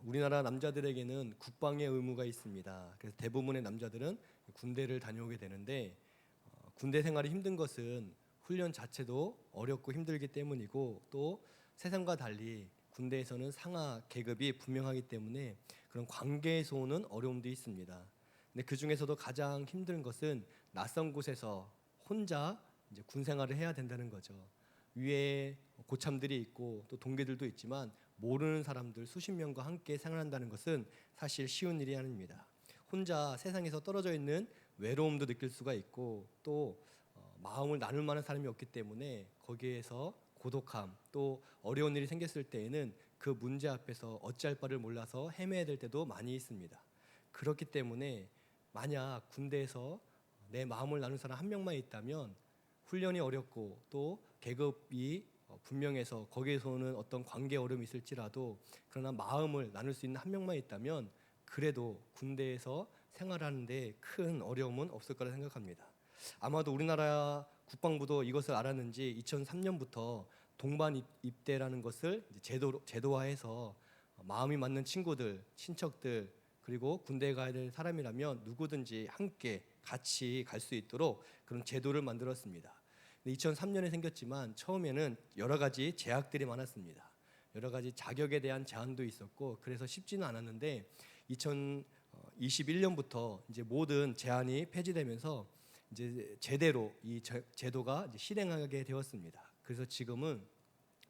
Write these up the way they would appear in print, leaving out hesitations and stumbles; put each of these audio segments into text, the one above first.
우리나라 남자들에게는 국방의 의무가 있습니다. 그래서 대부분의 남자들은 군대를 다녀오게 되는데 군대 생활이 힘든 것은 훈련 자체도 어렵고 힘들기 때문이고 또 세상과 달리 군대에서는 상하 계급이 분명하기 때문에 그런 관계에서 오는 어려움도 있습니다. 근데 그 중에서도 가장 힘든 것은 낯선 곳에서 혼자 이제 군 생활을 해야 된다는 거죠. 위에 고참들이 있고 또 동기들도 있지만 모르는 사람들 수십 명과 함께 생활한다는 것은 사실 쉬운 일이 아닙니다. 혼자 세상에서 떨어져 있는 외로움도 느낄 수가 있고 또 마음을 나눌 만한 사람이 없기 때문에 거기에서 고독함 또 어려운 일이 생겼을 때에는 그 문제 앞에서 어찌할 바를 몰라서 헤매야 될 때도 많이 있습니다. 그렇기 때문에 만약 군대에서 내 마음을 나눌 사람 한 명만 있다면 훈련이 어렵고 또 계급이 분명해서 거기에서 오는 어떤 관계 어려움이 있을지라도 그러나 마음을 나눌 수 있는 한 명만 있다면 그래도 군대에서 생활하는데 큰 어려움은 없을 거라 생각합니다. 아마도 우리나라 국방부도 이것을 알았는지 2003년부터 동반 입대라는 것을 제도화해서 마음이 맞는 친구들, 친척들 그리고 군대에 가야 될 사람이라면 누구든지 함께 같이 갈 수 있도록 그런 제도를 만들었습니다. 2003년에 생겼지만 처음에는 여러 가지 제약들이 많았습니다. 여러 가지 자격에 대한 제한도 있었고 그래서 쉽지는 않았는데 2021년부터 이제 모든 제한이 폐지되면서 이제 제대로 이 제도가 이제 실행하게 되었습니다. 그래서 지금은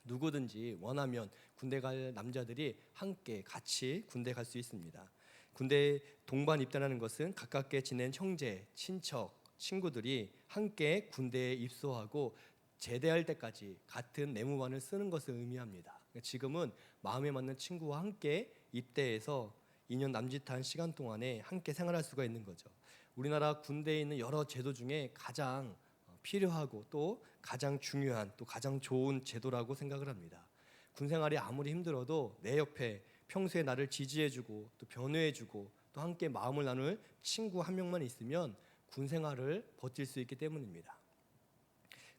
누구든지 원하면 군대 갈 남자들이 함께 같이 군대 갈 수 있습니다. 군대 동반 입대라는 것은 가깝게 지낸 형제, 친척, 친구들이 함께 군대에 입소하고 제대할 때까지 같은 내무반을 쓰는 것을 의미합니다. 지금은 마음에 맞는 친구와 함께 입대해서 2년 남짓한 시간 동안에 함께 생활할 수가 있는 거죠. 우리나라 군대에 있는 여러 제도 중에 가장 필요하고 또 가장 중요한 또 가장 좋은 제도라고 생각을 합니다. 군 생활이 아무리 힘들어도 내 옆에 평소에 나를 지지해주고 또 변호해주고 또 함께 마음을 나눌 친구 한 명만 있으면 군 생활을 버틸 수 있기 때문입니다.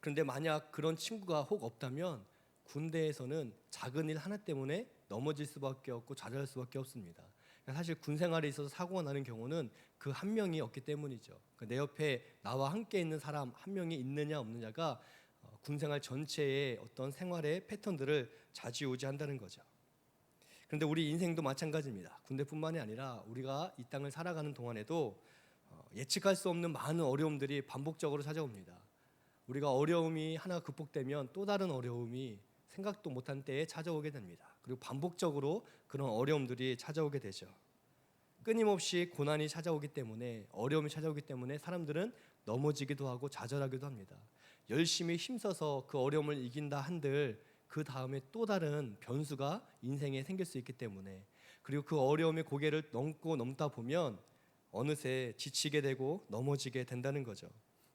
그런데 만약 그런 친구가 혹 없다면 군대에서는 작은 일 하나 때문에 넘어질 수밖에 없고 좌절할 수밖에 없습니다. 사실 군 생활에 있어서 사고가 나는 경우는 그 한 명이 없기 때문이죠. 내 옆에 나와 함께 있는 사람 한 명이 있느냐 없느냐가 군 생활 전체의 어떤 생활의 패턴들을 좌지우지한다는 거죠. 그런데 우리 인생도 마찬가지입니다. 군대뿐만이 아니라 우리가 이 땅을 살아가는 동안에도 예측할 수 없는 많은 어려움들이 반복적으로 찾아옵니다. 우리가 어려움이 하나 극복되면 또 다른 어려움이 생각도 못한 때에 찾아오게 됩니다. 그리고 반복적으로 그런 어려움들이 찾아오게 되죠. 끊임없이 고난이 찾아오기 때문에 어려움이 찾아오기 때문에 사람들은 넘어지기도 하고 좌절하기도 합니다. 열심히 힘써서 그 어려움을 이긴다 한들 그 다음에 또 다른 변수가 인생에 생길 수 있기 때문에 그리고 그 어려움의 고개를 넘다 보면 어느새 지치게 되고 넘어지게 된다는 거죠.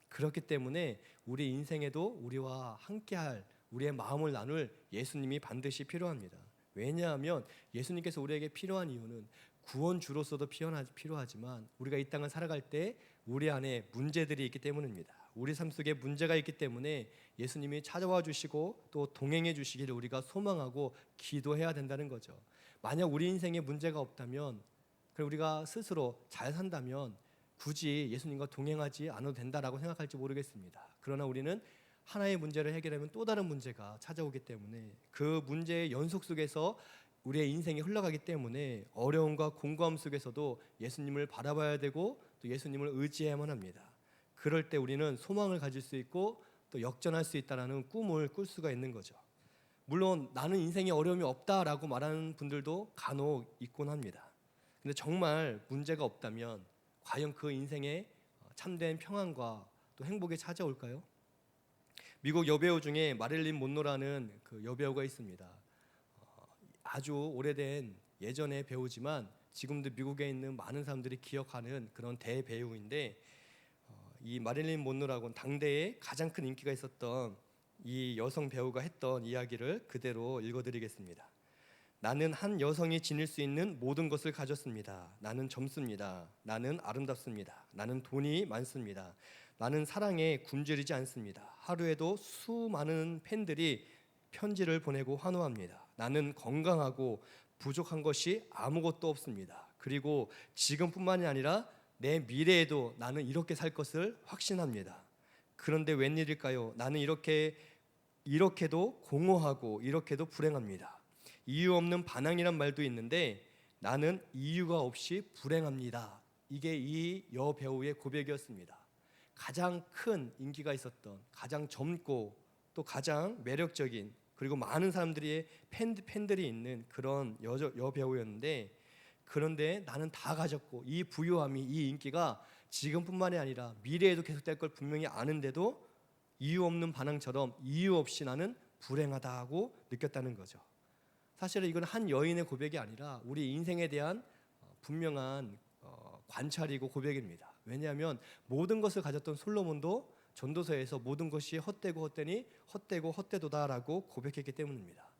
그렇기 때문에 우리 인생에도 우리와 함께할 우리의 마음을 나눌 예수님이 반드시 필요합니다. 왜냐하면 예수님께서 우리에게 필요한 이유는 구원주로서도 필요하지만 우리가 이 땅을 살아갈 때 우리 안에 문제들이 있기 때문입니다. 우리 삶 속에 문제가 있기 때문에 예수님이 찾아와 주시고 또 동행해 주시기를 우리가 소망하고 기도해야 된다는 거죠. 만약 우리 인생에 문제가 없다면 그리고 우리가 스스로 잘 산다면 굳이 예수님과 동행하지 않아도 된다라고 생각할지 모르겠습니다. 그러나 우리는 하나의 문제를 해결하면 또 다른 문제가 찾아오기 때문에 그 문제의 연속 속에서 우리의 인생이 흘러가기 때문에 어려움과 공고함 속에서도 예수님을 바라봐야 되고 또 예수님을 의지해야만 합니다. 그럴 때 우리는 소망을 가질 수 있고 또 역전할 수 있다는 꿈을 꿀 수가 있는 거죠. 물론 나는 인생에 어려움이 없다라고 말하는 분들도 간혹 있곤 합니다. 근데 정말 문제가 없다면 과연 그 인생에 참된 평안과 또 행복이 찾아올까요? 미국 여배우 중에 마릴린 monroe라는 그 여배우가 있습니다. 아주 오래된 예전의 배우지만 지금도 미국에 있는 많은 사람들이 기억하는 그런 대배우인데 이 마릴린 monroe라고는 당대에 가장 큰 인기가 있었던 이 여성 배우가 했던 이야기를 그대로 읽어드리겠습니다. 나는 한 여성이 지닐 수 있는 모든 것을 가졌습니다. 나는 젊습니다. 나는 아름답습니다. 나는 돈이 많습니다. 나는 사랑에 굶주리지 않습니다. 하루에도 수많은 팬들이 편지를 보내고 환호합니다. 나는 건강하고 부족한 것이 아무것도 없습니다. 그리고 지금뿐만이 아니라 내 미래에도 나는 이렇게 살 것을 확신합니다. 그런데 웬일일까요? 나는 이렇게도 공허하고 이렇게도 불행합니다. 이유 없는 반항이란 말도 있는데 나는 이유가 없이 불행합니다. 이게 이 여배우의 고백이었습니다. 가장 큰 인기가 있었던, 가장 젊고 또 가장 매력적인, 그리고 많은 사람들이 팬들이 있는 그런 여배우였는데, 그런데 나는 다 가졌고 이 부유함이, 이 인기가 지금뿐만이 아니라 미래에도 계속될 걸 분명히 아는데도 이유 없는 반항처럼 이유 없이 나는 불행하다고 느꼈다는 거죠. 사실은 이건 한 여인의 고백이 아니라 우리 인생에 대한 분명한 관찰이고 고백입니다. 왜냐하면 모든 것을 가졌던 솔로몬도 전도서에서 모든 것이 헛되고 헛되니 헛되고 헛되도다라고 고백했기 때문입니다.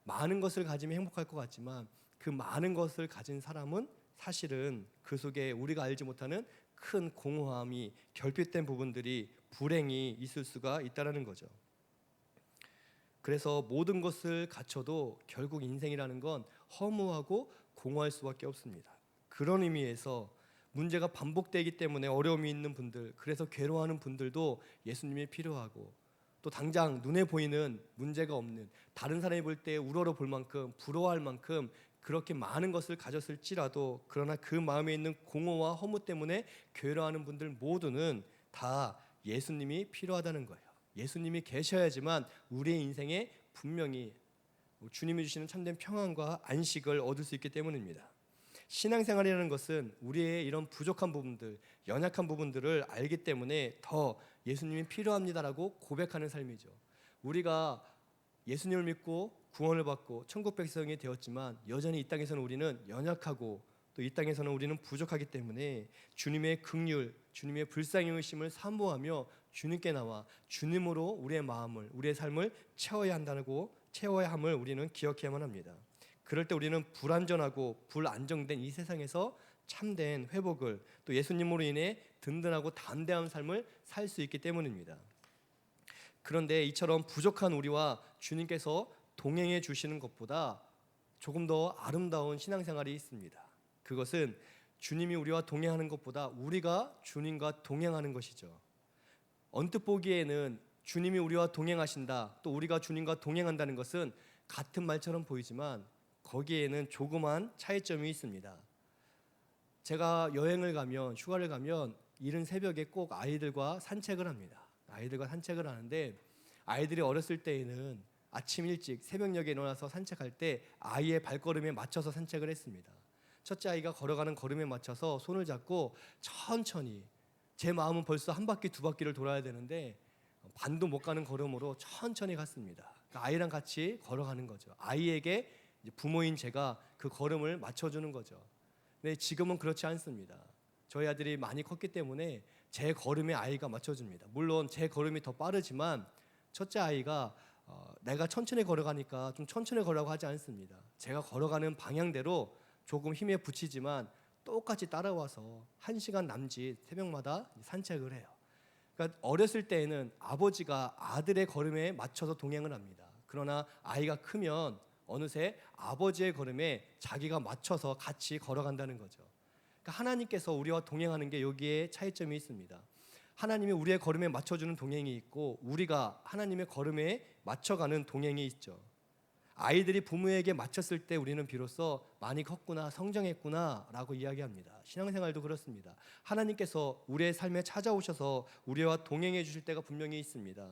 많은 것을 가지면 행복할 것 같지만 그 많은 것을 가진 사람은 사실은 그 속에 우리가 알지 못하는 큰 공허함이, 결핍된 부분들이, 불행이 있을 수가 있다는 거죠. 그래서 모든 것을 갖춰도 결국 인생이라는 건 허무하고 공허할 수밖에 없습니다. 그런 의미에서 문제가 반복되기 때문에 어려움이 있는 분들, 그래서 괴로워하는 분들도 예수님이 필요하고, 또 당장 눈에 보이는 문제가 없는, 다른 사람이 볼 때 우러러 볼 만큼, 부러워할 만큼 그렇게 많은 것을 가졌을지라도 그러나 그 마음에 있는 공허와 허무 때문에 괴로워하는 분들 모두는 다 예수님이 필요하다는 거예요. 예수님이 계셔야지만 우리의 인생에 분명히 주님이 주시는 참된 평안과 안식을 얻을 수 있기 때문입니다. 신앙생활이라는 것은 우리의 이런 부족한 부분들, 연약한 부분들을 알기 때문에 더 예수님이 필요합니다라고 고백하는 삶이죠. 우리가 예수님을 믿고 구원을 받고 천국 백성이 되었지만 여전히 이 땅에서는 우리는 연약하고 또 이 땅에서는 우리는 부족하기 때문에 주님의 긍휼, 주님의 불쌍히 여기심을 사모하며 주님께 나와 주님으로 우리의 마음을, 우리의 삶을 채워야 함을 우리는 기억해야만 합니다. 그럴 때 우리는 불안전하고 불안정된 이 세상에서 참된 회복을, 또 예수님으로 인해 든든하고 담대한 삶을 살 수 있기 때문입니다. 그런데 이처럼 부족한 우리와 주님께서 동행해 주시는 것보다 조금 더 아름다운 신앙생활이 있습니다. 그것은 주님이 우리와 동행하는 것보다 우리가 주님과 동행하는 것이죠. 언뜻 보기에는 주님이 우리와 동행하신다, 또 우리가 주님과 동행한다는 것은 같은 말처럼 보이지만 거기에는 조그만 차이점이 있습니다. 제가 여행을 가면, 휴가를 가면 이른 새벽에 꼭 아이들과 산책을 합니다. 아이들과 산책을 하는데 아이들이 어렸을 때에는 아침 일찍 새벽녘에 일어나서 산책할 때 아이의 발걸음에 맞춰서 산책을 했습니다. 첫째 아이가 걸어가는 걸음에 맞춰서 손을 잡고 천천히, 제 마음은 벌써 한 바퀴 두 바퀴를 돌아야 되는데 반도 못 가는 걸음으로 천천히 갔습니다. 아이랑 같이 걸어가는 거죠. 아이에게 부모인 제가 그 걸음을 맞춰주는 거죠. 근데 지금은 그렇지 않습니다. 저희 아들이 많이 컸기 때문에 제 걸음에 아이가 맞춰줍니다. 물론 제 걸음이 더 빠르지만 첫째 아이가 내가 천천히 걸어가니까 좀 천천히 걸으라고 하지 않습니다. 제가 걸어가는 방향대로 조금 힘에 부치지만 똑같이 따라와서 1시간 남짓 새벽마다 산책을 해요. 그러니까 어렸을 때에는 아버지가 아들의 걸음에 맞춰서 동행을 합니다. 그러나 아이가 크면 어느새 아버지의 걸음에 자기가 맞춰서 같이 걸어간다는 거죠. 그러니까 하나님께서 우리와 동행하는 게 여기에 차이점이 있습니다. 하나님이 우리의 걸음에 맞춰주는 동행이 있고 우리가 하나님의 걸음에 맞춰가는 동행이 있죠. 아이들이 부모에게 맞췄을 때 우리는 비로소 많이 컸구나, 성장했구나 라고 이야기합니다. 신앙생활도 그렇습니다. 하나님께서 우리의 삶에 찾아오셔서 우리와 동행해 주실 때가 분명히 있습니다.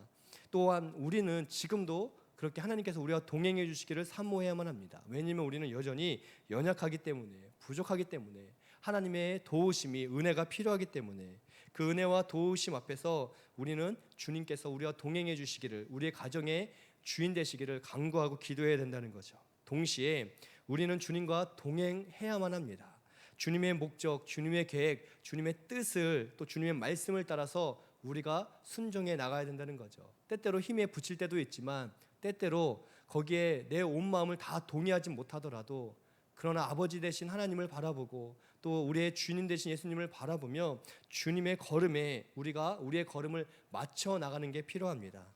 또한 우리는 지금도 그렇게 하나님께서 우리와 동행해 주시기를 사모해야만 합니다. 왜냐하면 우리는 여전히 연약하기 때문에, 부족하기 때문에, 하나님의 도우심이, 은혜가 필요하기 때문에 그 은혜와 도우심 앞에서 우리는 주님께서 우리와 동행해 주시기를, 우리의 가정의 주인 되시기를 간구하고 기도해야 된다는 거죠. 동시에 우리는 주님과 동행해야만 합니다. 주님의 목적, 주님의 계획, 주님의 뜻을, 또 주님의 말씀을 따라서 우리가 순종해 나가야 된다는 거죠. 때때로 힘에 부칠 때도 있지만 때때로 거기에 내 온 마음을 다 동의하지 못하더라도, 그러나 아버지 되신 하나님을 바라보고 또 우리의 주님 되신 예수님을 바라보며 주님의 걸음에 우리가 우리의 걸음을 맞춰 나가는 게 필요합니다.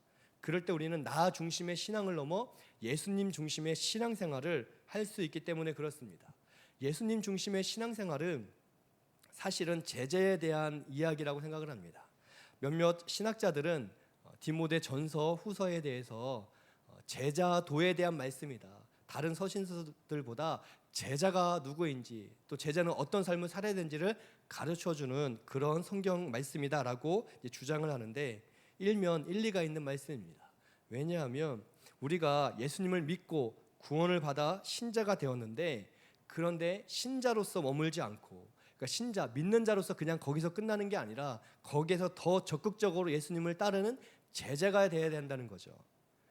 그럴 때 우리는 나 중심의 신앙을 넘어 예수님 중심의 신앙생활을 할 수 있기 때문에 그렇습니다. 예수님 중심의 신앙생활은 사실은 제자에 대한 이야기라고 생각을 합니다. 몇몇 신학자들은 디모데 전서 후서에 대해서 제자도에 대한 말씀이다. 다른 서신서들보다 제자가 누구인지 또 제자는 어떤 삶을 살아야 되는지를 가르쳐주는 그런 성경 말씀이다라고 주장을 하는데 일면 일리가 있는 말씀입니다. 왜냐하면 우리가 예수님을 믿고 구원을 받아 신자가 되었는데 그런데 신자로서 머물지 않고 그러니까 신자, 믿는 자로서 그냥 거기서 끝나는 게 아니라 거기에서 더 적극적으로 예수님을 따르는 제자가 되어야 된다는 거죠.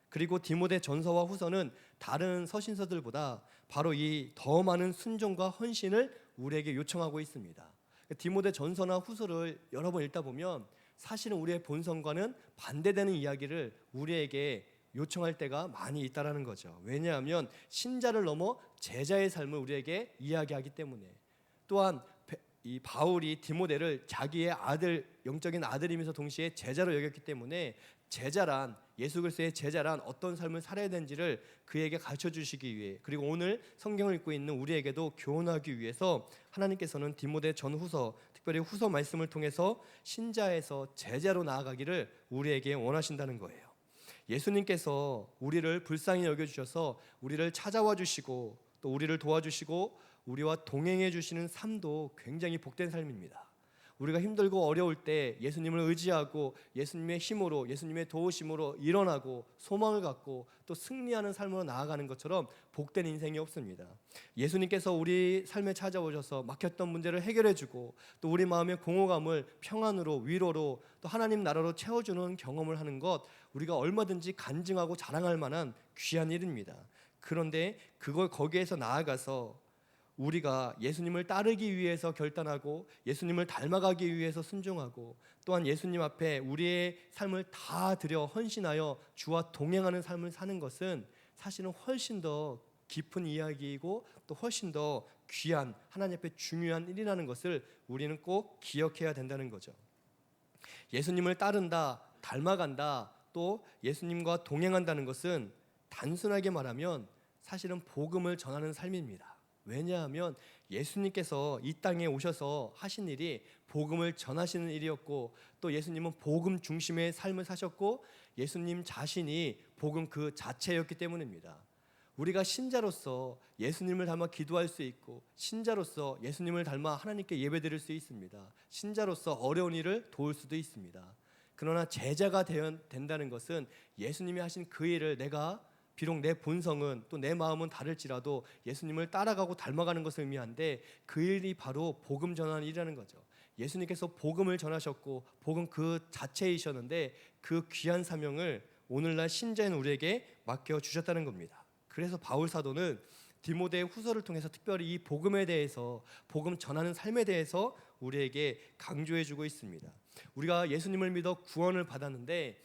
그리고 디모데 전서와 후서는 다른 서신서들보다 바로 이 더 많은 순종과 헌신을 우리에게 요청하고 있습니다. 디모데 전서나 후서를 여러 번 읽다 보면 사실은 우리의 본성과는 반대되는 이야기를 우리에게 요청할 때가 많이 있다라는 거죠. 왜냐하면 신자를 넘어 제자의 삶을 우리에게 이야기하기 때문에. 또한 이 바울이 디모데를 자기의 아들, 영적인 아들이면서 동시에 제자로 여겼기 때문에 제자란, 예수 그리스도의 제자란 어떤 삶을 살아야 되는지를 그에게 가르쳐 주시기 위해, 그리고 오늘 성경을 읽고 있는 우리에게도 교훈하기 위해서 하나님께서는 디모데 전후서, 특별히 후서 말씀을 통해서 신자에서 제자로 나아가기를 우리에게 원하신다는 거예요. 예수님께서 우리를 불쌍히 여겨주셔서 우리를 찾아와 주시고 또 우리를 도와주시고 우리와 동행해 주시는 삶도 굉장히 복된 삶입니다. 우리가 힘들고 어려울 때 예수님을 의지하고 예수님의 힘으로, 예수님의 도우심으로 일어나고 소망을 갖고 또 승리하는 삶으로 나아가는 것처럼 복된 인생이 없습니다. 예수님께서 우리 삶에 찾아오셔서 막혔던 문제를 해결해 주고 또 우리 마음의 공허감을 평안으로, 위로로 또 하나님 나라로 채워주는 경험을 하는 것, 우리가 얼마든지 간증하고 자랑할 만한 귀한 일입니다. 그런데 그걸 거기에서 나아가서 우리가 예수님을 따르기 위해서 결단하고 예수님을 닮아가기 위해서 순종하고 또한 예수님 앞에 우리의 삶을 다 드려 헌신하여 주와 동행하는 삶을 사는 것은 사실은 훨씬 더 깊은 이야기이고 또 훨씬 더 귀한, 하나님 앞에 중요한 일이라는 것을 우리는 꼭 기억해야 된다는 거죠. 예수님을 따른다, 닮아간다, 또 예수님과 동행한다는 것은 단순하게 말하면 사실은 복음을 전하는 삶입니다. 왜냐하면 예수님께서 이 땅에 오셔서 하신 일이 복음을 전하시는 일이었고 또 예수님은 복음 중심의 삶을 사셨고 예수님 자신이 복음 그 자체였기 때문입니다. 우리가 신자로서 예수님을 닮아 기도할 수 있고 신자로서 예수님을 닮아 하나님께 예배드릴 수 있습니다. 신자로서 어려운 일을 도울 수도 있습니다. 그러나 제자가 된다는 것은 예수님이 하신 그 일을 내가 비록 내 본성은 또 내 마음은 다를지라도 예수님을 따라가고 닮아가는 것을 의미하는데 그 일이 바로 복음 전하는 일이라는 거죠. 예수님께서 복음을 전하셨고 복음 그 자체이셨는데 그 귀한 사명을 오늘날 신자인 우리에게 맡겨주셨다는 겁니다. 그래서 바울 사도는 디모데 후서를 통해서 특별히 이 복음에 대해서, 복음 전하는 삶에 대해서 우리에게 강조해주고 있습니다. 우리가 예수님을 믿어 구원을 받았는데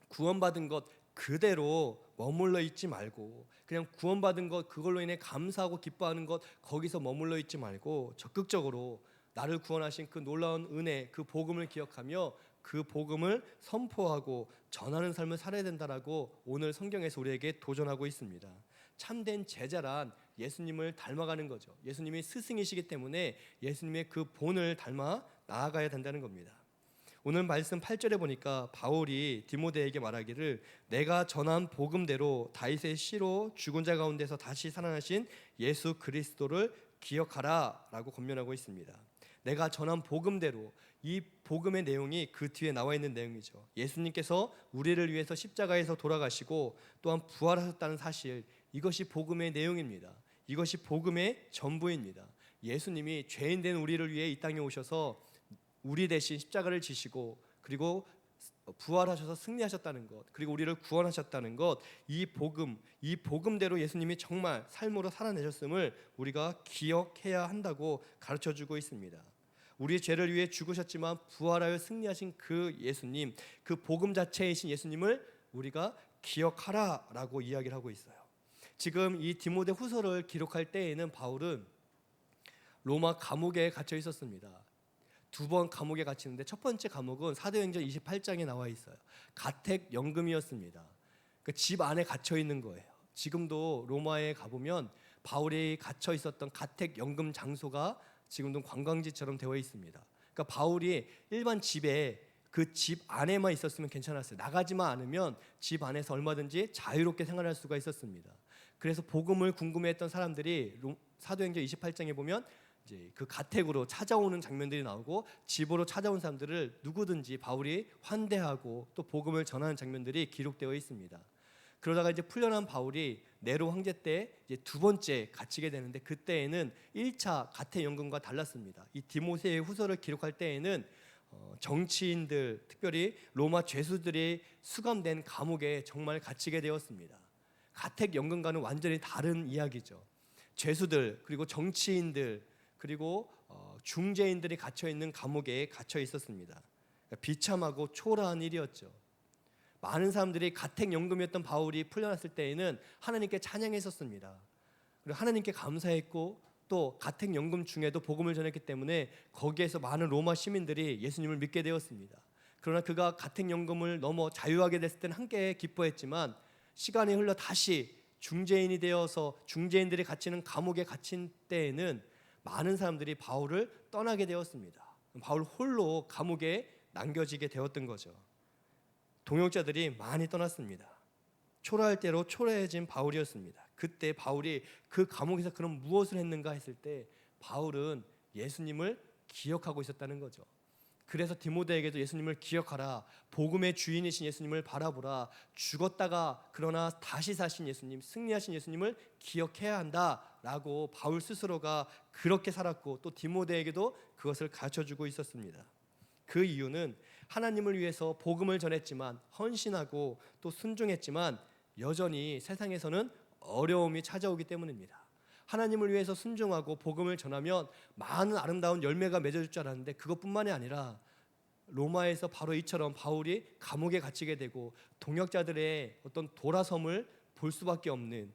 구원받은 것 그대로 머물러 있지 말고 그냥 구원받은 것 그걸로 인해 감사하고 기뻐하는 것 거기서 머물러 있지 말고 적극적으로 나를 구원하신 그 놀라운 은혜, 그 복음을 기억하며 그 복음을 선포하고 전하는 삶을 살아야 된다라고 오늘 성경에서 우리에게 도전하고 있습니다. 참된 제자란 예수님을 닮아가는 거죠. 예수님이 스승이시기 때문에 예수님의 그 본을 닮아 나아가야 된다는 겁니다. 오늘 말씀 8절에 보니까 바울이 디모데에게 말하기를 내가 전한 복음대로 다윗의 씨로 죽은 자 가운데서 다시 살아나신 예수 그리스도를 기억하라 라고 권면하고 있습니다. 내가 전한 복음대로, 이 복음의 내용이 그 뒤에 나와 있는 내용이죠. 예수님께서 우리를 위해서 십자가에서 돌아가시고 또한 부활하셨다는 사실, 이것이 복음의 내용입니다. 이것이 복음의 전부입니다. 예수님이 죄인 된 우리를 위해 이 땅에 오셔서 우리 대신 십자가를 지시고 그리고 부활하셔서 승리하셨다는 것, 그리고 우리를 구원하셨다는 것, 이 복음대로 예수님이 정말 삶으로 살아내셨음을 우리가 기억해야 한다고 가르쳐주고 있습니다. 우리의 죄를 위해 죽으셨지만 부활하여 승리하신 그 예수님, 그 복음 자체이신 예수님을 우리가 기억하라라고 이야기를 하고 있어요. 지금 이 디모데 후서를 기록할 때에는 바울은 로마 감옥에 갇혀 있었습니다. 두 번 감옥에 갇히는데 첫 번째 감옥은 사도행전 28장에 나와 있어요. 가택연금이었습니다. 그 집 안에 갇혀 있는 거예요. 지금도 로마에 가보면 바울이 갇혀 있었던 가택연금 장소가 지금도 관광지처럼 되어 있습니다. 그러니까 바울이 일반 집에 그 집 안에만 있었으면 괜찮았어요. 나가지만 않으면 집 안에서 얼마든지 자유롭게 생활할 수가 있었습니다. 그래서 복음을 궁금해했던 사람들이 사도행전 28장에 보면 이제 그 가택으로 찾아오는 장면들이 나오고 집으로 찾아온 사람들을 누구든지 바울이 환대하고 또 복음을 전하는 장면들이 기록되어 있습니다. 그러다가 이제 풀려난 바울이 네로 황제 때 이제 두 번째 갇히게 되는데 그때에는 1차 가택연금과 달랐습니다. 이 디모데의 후서를 기록할 때에는 정치인들, 특별히 로마 죄수들이 수감된 감옥에 정말 갇히게 되었습니다. 가택연금과는 완전히 다른 이야기죠. 죄수들 그리고 정치인들 그리고 중재인들이 갇혀 있는 감옥에 갇혀 있었습니다. 비참하고 초라한 일이었죠. 많은 사람들이 가택연금이었던 바울이 풀려났을 때에는 하나님께 찬양했었습니다. 그리고 하나님께 감사했고 또 가택연금 중에도 복음을 전했기 때문에 거기에서 많은 로마 시민들이 예수님을 믿게 되었습니다. 그러나 그가 가택연금을 넘어 자유하게 됐을 때는 함께 기뻐했지만 시간이 흘러 다시 중재인이 되어서 중재인들이 갇히는 감옥에 갇힌 때에는 많은 사람들이 바울을 떠나게 되었습니다. 바울 홀로 감옥에 남겨지게 되었던 거죠. 동역자들이 많이 떠났습니다. 초라할 대로 초라해진 바울이었습니다. 그때 바울이 그 감옥에서 그럼 무엇을 했는가 했을 때 바울은 예수님을 기억하고 있었다는 거죠. 그래서 디모데에게도 예수님을 기억하라, 복음의 주인이신 예수님을 바라보라, 죽었다가 그러나 다시 사신 예수님, 승리하신 예수님을 기억해야 한다라고 바울 스스로가 그렇게 살았고 또 디모데에게도 그것을 가르쳐주고 있었습니다. 그 이유는 하나님을 위해서 복음을 전했지만 헌신하고 또 순종했지만 여전히 세상에서는 어려움이 찾아오기 때문입니다. 하나님을 위해서 순종하고 복음을 전하면 많은 아름다운 열매가 맺어질 줄 알았는데 그것뿐만이 아니라 로마에서 바로 이처럼 바울이 감옥에 갇히게 되고 동역자들의 어떤 돌아섬을 볼 수밖에 없는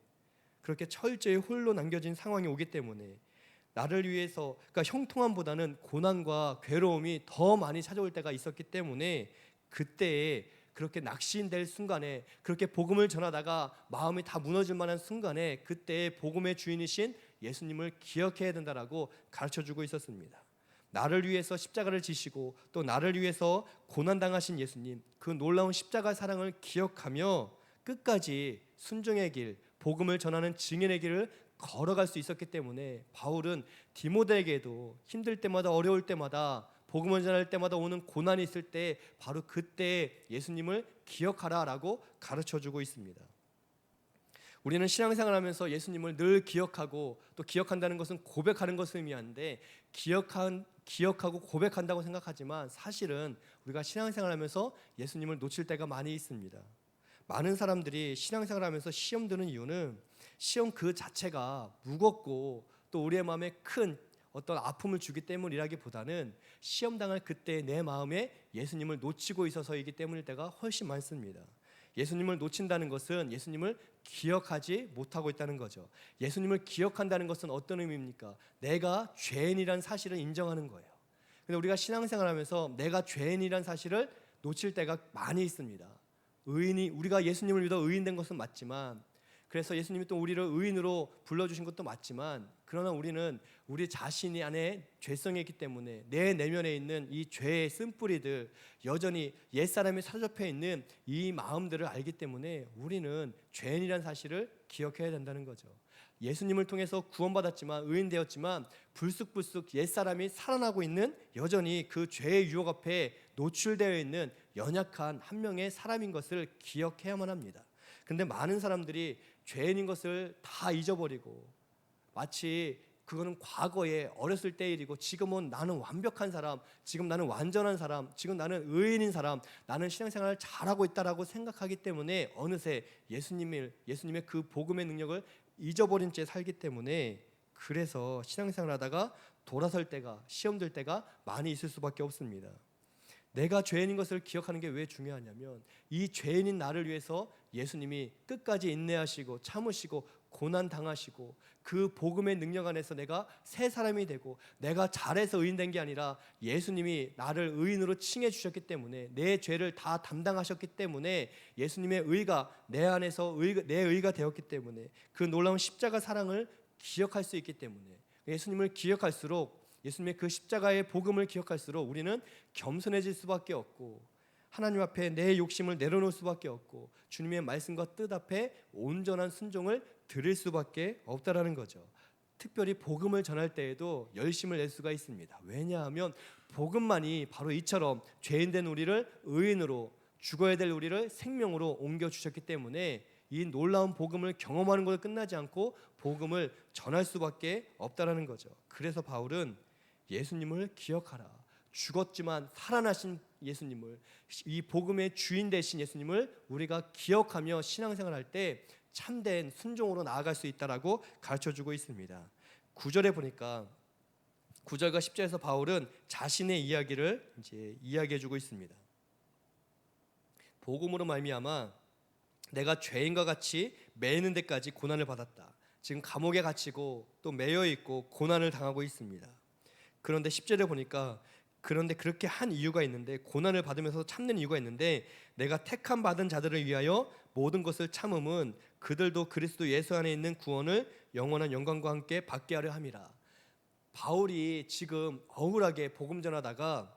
그렇게 철저히 홀로 남겨진 상황이 오기 때문에 나를 위해서 그러니까 형통함보다는 고난과 괴로움이 더 많이 찾아올 때가 있었기 때문에 그때에 그렇게 낙심될 순간에 그렇게 복음을 전하다가 마음이 다 무너질 만한 순간에 그때 복음의 주인이신 예수님을 기억해야 된다라고 가르쳐주고 있었습니다. 나를 위해서 십자가를 지시고 또 나를 위해서 고난당하신 예수님, 그 놀라운 십자가 사랑을 기억하며 끝까지 순종의 길, 복음을 전하는 증인의 길을 걸어갈 수 있었기 때문에 바울은 디모데에게도 힘들 때마다 어려울 때마다 복음을 전할 때마다 오는 고난이 있을 때 바로 그때 예수님을 기억하라라고 가르쳐주고 있습니다. 우리는 신앙생활하면서 예수님을 늘 기억하고 또 기억한다는 것은 고백하는 것을 의미하는데 기억하고 고백한다고 생각하지만 사실은 우리가 신앙생활하면서 예수님을 놓칠 때가 많이 있습니다. 많은 사람들이 신앙생활하면서 시험 드는 이유는 시험 그 자체가 무겁고 또 우리의 마음에 큰 어떤 아픔을 주기 때문이라기보다는 시험 당할 그때 내 마음에 예수님을 놓치고 있어서이기 때문일 때가 훨씬 많습니다. 예수님을 놓친다는 것은 예수님을 기억하지 못하고 있다는 거죠. 예수님을 기억한다는 것은 어떤 의미입니까? 내가 죄인이라는 사실을 인정하는 거예요. 근데 우리가 신앙생활하면서 내가 죄인이라는 사실을 놓칠 때가 많이 있습니다. 우리가 예수님을 믿어 의인된 것은 맞지만 그래서 예수님이 또 우리를 의인으로 불러주신 것도 맞지만 그러나 우리는 우리 자신이 안에 죄성이 있기 때문에 내 내면에 있는 이 죄의 쓴뿌리들 여전히 옛사람이 사로잡혀 있는 이 마음들을 알기 때문에 우리는 죄인이라는 사실을 기억해야 된다는 거죠. 예수님을 통해서 구원받았지만 의인되었지만 불쑥불쑥 옛사람이 살아나고 있는 여전히 그 죄의 유혹 앞에 노출되어 있는 연약한 한 명의 사람인 것을 기억해야만 합니다. 근데 많은 사람들이 죄인인 것을 다 잊어버리고 마치 그거는 과거에 어렸을 때 일이고 지금은 나는 완벽한 사람, 지금 나는 완전한 사람, 지금 나는 의인인 사람, 나는 신앙생활을 잘하고 있다라고 생각하기 때문에 어느새 예수님의 그 복음의 능력을 잊어버린 채 살기 때문에 그래서 신앙생활을 하다가 돌아설 때가 시험될 때가 많이 있을 수밖에 없습니다. 내가 죄인인 것을 기억하는 게 왜 중요하냐면 이 죄인인 나를 위해서 예수님이 끝까지 인내하시고 참으시고 고난 당하시고 그 복음의 능력 안에서 내가 새 사람이 되고 내가 잘해서 의인된 게 아니라 예수님이 나를 의인으로 칭해 주셨기 때문에 내 죄를 다 담당하셨기 때문에 예수님의 의가 내 안에서 내 의가 되었기 때문에 그 놀라운 십자가 사랑을 기억할 수 있기 때문에 예수님을 기억할수록 예수님의 그 십자가의 복음을 기억할수록 우리는 겸손해질 수밖에 없고 하나님 앞에 내 욕심을 내려놓을 수밖에 없고 주님의 말씀과 뜻 앞에 온전한 순종을 드릴 수밖에 없다라는 거죠. 특별히 복음을 전할 때에도 열심을 낼 수가 있습니다. 왜냐하면 복음만이 바로 이처럼 죄인된 우리를 의인으로, 죽어야 될 우리를 생명으로 옮겨주셨기 때문에 이 놀라운 복음을 경험하는 것에 끝나지 않고 복음을 전할 수밖에 없다라는 거죠. 그래서 바울은 예수님을 기억하라. 죽었지만 살아나신 예수님을, 이 복음의 주인 되신 예수님을 우리가 기억하며 신앙생활할 때 참된 순종으로 나아갈 수 있다라고 가르쳐주고 있습니다. 9절에 보니까 9절과 10절에서 바울은 자신의 이야기를 이제 이야기해주고 있습니다. 복음으로 말미암아 내가 죄인과 같이 매이는 데까지 고난을 받았다. 지금 감옥에 갇히고 또 매여 있고 고난을 당하고 있습니다. 그런데 10절에 보니까 그런데 그렇게 한 이유가 있는데, 고난을 받으면서 참는 이유가 있는데, 내가 택함 받은 자들을 위하여 모든 것을 참음은 그들도 그리스도 예수 안에 있는 구원을 영원한 영광과 함께 받게 하려 함이라. 바울이 지금 억울하게 복음 전하다가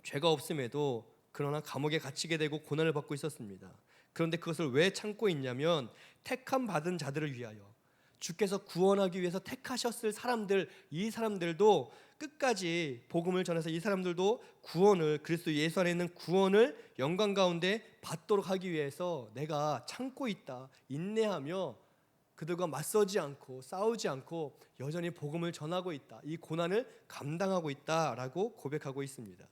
죄가 없음에도 그러나 감옥에 갇히게 되고 고난을 받고 있었습니다. 그런데 그것을 왜 참고 있냐면 택함 받은 자들을 위하여, 주께서 구원하기 위해서 택하셨을 사람들, 이 사람들도 끝까지 복음을 전해서 이 사람들도 구원을, 그리스도 예수 안에 있는 구원을 영광 가운데 받도록 하기 위해서 내가 참고 있다, 인내하며 그들과 맞서지 않고 싸우지 않고 여전히 복음을 전하고 있다, 이 고난을 감당하고 있다라고 고백하고 있습니다.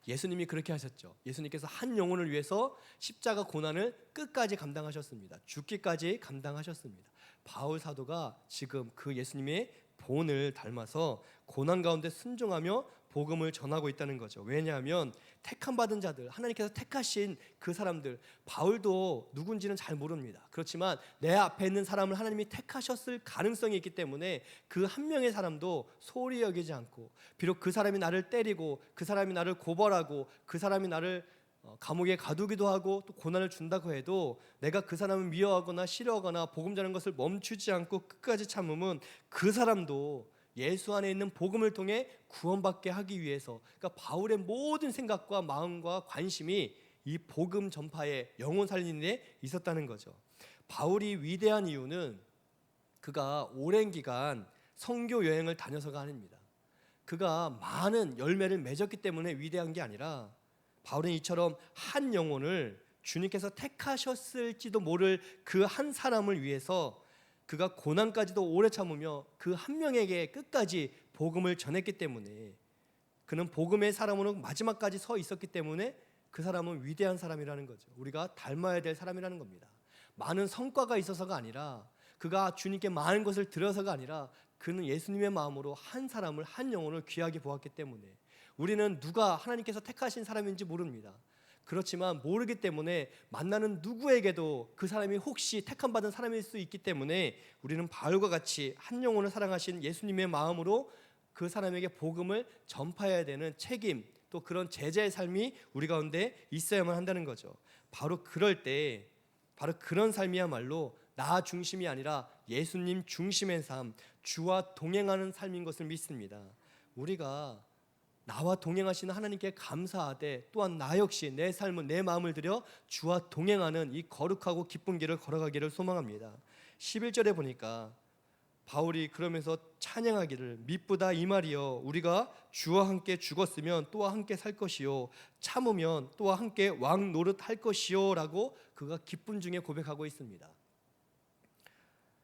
예수님이 그렇게 하셨죠. 예수님께서 한 영혼을 위해서 십자가 고난을 끝까지 감당하셨습니다. 죽기까지 감당하셨습니다. 바울 사도가 지금 그 예수님의 본을 닮아서 고난 가운데 순종하며 복음을 전하고 있다는 거죠. 왜냐하면 택함 받은 자들, 하나님께서 택하신 그 사람들, 바울도 누군지는 잘 모릅니다. 그렇지만 내 앞에 있는 사람을 하나님이 택하셨을 가능성이 있기 때문에 그 한 명의 사람도 소홀히 여기지 않고, 비록 그 사람이 나를 때리고 그 사람이 나를 고발하고 그 사람이 나를 감옥에 가두기도 하고 또 고난을 준다고 해도 내가 그 사람을 미워하거나 싫어하거나 복음 전하는 것을 멈추지 않고 끝까지 참음은 그 사람도 예수 안에 있는 복음을 통해 구원받게 하기 위해서, 그러니까 바울의 모든 생각과 마음과 관심이 이 복음 전파에, 영혼 살리는 데 있었다는 거죠. 바울이 위대한 이유는 그가 오랜 기간 선교 여행을 다녀서가 아닙니다. 그가 많은 열매를 맺었기 때문에 위대한 게 아니라, 바울은 이처럼 한 영혼을 주님께서 택하셨을지도 모를 그 한 사람을 위해서 그가 고난까지도 오래 참으며 그 한 명에게 끝까지 복음을 전했기 때문에, 그는 복음의 사람으로 마지막까지 서 있었기 때문에 그 사람은 위대한 사람이라는 거죠. 우리가 닮아야 될 사람이라는 겁니다. 많은 성과가 있어서가 아니라, 그가 주님께 많은 것을 들어서가 아니라, 그는 예수님의 마음으로 한 사람을, 한 영혼을 귀하게 보았기 때문에, 우리는 누가 하나님께서 택하신 사람인지 모릅니다. 그렇지만 모르기 때문에 만나는 누구에게도 그 사람이 혹시 택함 받은 사람일 수 있기 때문에 우리는 바울과 같이 한 영혼을 사랑하신 예수님의 마음으로 그 사람에게 복음을 전파해야 되는 책임, 또 그런 제자의 삶이 우리 가운데 있어야만 한다는 거죠. 바로 그럴 때, 바로 그런 삶이야말로 나 중심이 아니라 예수님 중심의 삶, 주와 동행하는 삶인 것을 믿습니다. 우리가 나와 동행하시는 하나님께 감사하되 또한 나 역시 내 삶은, 내 마음을 들여 주와 동행하는 이 거룩하고 기쁜 길을 걸어가기를 소망합니다. 11절에 보니까 바울이 그러면서 찬양하기를, 미쁘다 이 말이여, 우리가 주와 함께 죽었으면 또한 함께 살 것이요, 참으면 또한 함께 왕 노릇할 것이요 라고 그가 기쁨 중에 고백하고 있습니다.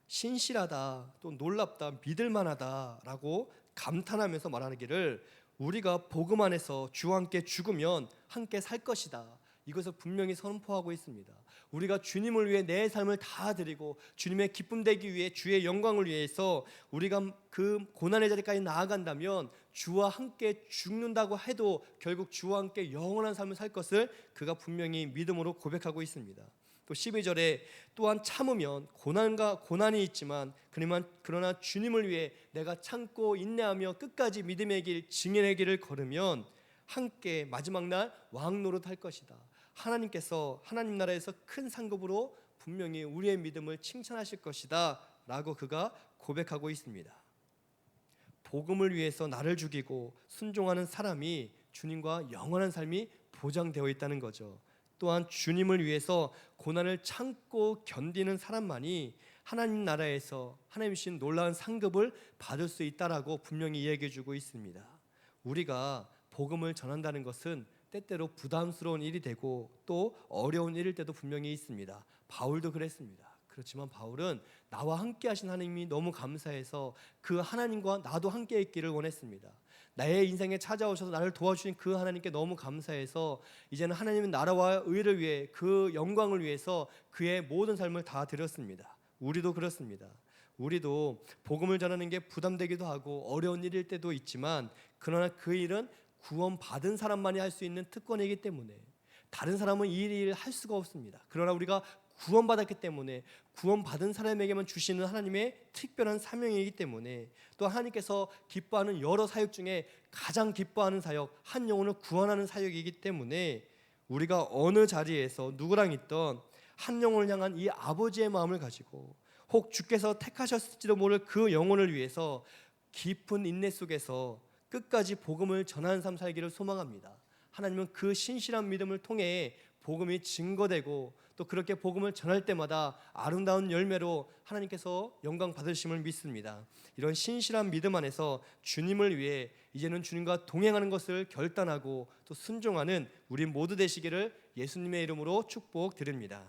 신실하다, 또 놀랍다, 믿을만하다 라고 감탄하면서 말하기를, 우리가 복음 안에서 주와 함께 죽으면 함께 살 것이다, 이것을 분명히 선포하고 있습니다. 우리가 주님을 위해 내 삶을 다 드리고 주님의 기쁨 되기 위해, 주의 영광을 위해서 우리가 그 고난의 자리까지 나아간다면 주와 함께 죽는다고 해도 결국 주와 함께 영원한 삶을 살 것을 그가 분명히 믿음으로 고백하고 있습니다. 또 12절에 또한 참으면 고난이 있지만 그러나 주님을 위해 내가 참고 인내하며 끝까지 믿음의 길 증인의 길을 걸으면 함께 마지막 날 왕 노릇할 것이다. 하나님께서 하나님 나라에서 큰 상급으로 분명히 우리의 믿음을 칭찬하실 것이다 라고 그가 고백하고 있습니다. 복음을 위해서 나를 죽이고 순종하는 사람이 주님과 영원한 삶이 보장되어 있다는 거죠. 또한 주님을 위해서 고난을 참고 견디는 사람만이 하나님 나라에서 하나님 주신 놀라운 상급을 받을 수 있다라고 분명히 이야기해 주고 있습니다. 우리가 복음을 전한다는 것은 때때로 부담스러운 일이 되고 또 어려운 일일 때도 분명히 있습니다. 바울도 그랬습니다. 그렇지만 바울은 나와 함께 하신 하나님이 너무 감사해서 그 하나님과 나도 함께 있기를 원했습니다. 나의 인생에 찾아오셔서 나를 도와주신 그 하나님께 너무 감사해서 이제는 하나님의 나라와 의를 위해 그 영광을 위해서 그의 모든 삶을 다 드렸습니다. 우리도 그렇습니다. 우리도 복음을 전하는 게 부담되기도 하고 어려운 일일 때도 있지만 그러나 그 일은 구원받은 사람만이 할 수 있는 특권이기 때문에 다른 사람은 이 일을 할 수가 없습니다. 그러나 우리가 구원받았기 때문에 구원받은 사람에게만 주시는 하나님의 특별한 사명이기 때문에 또 하나님께서 기뻐하는 여러 사역 중에 가장 기뻐하는 사역, 한 영혼을 구원하는 사역이기 때문에 우리가 어느 자리에서 누구랑 있던 한 영혼을 향한 이 아버지의 마음을 가지고 혹 주께서 택하셨을지도 모를 그 영혼을 위해서 깊은 인내 속에서 끝까지 복음을 전하는 삶 살기를 소망합니다. 하나님은 그 신실한 믿음을 통해 복음이 증거되고 또 그렇게 복음을 전할 때마다 아름다운 열매로 하나님께서 영광 받으심을 믿습니다. 이런 신실한 믿음 안에서 주님을 위해 이제는 주님과 동행하는 것을 결단하고 또 순종하는 우리 모두 되시기를 예수님의 이름으로 축복드립니다.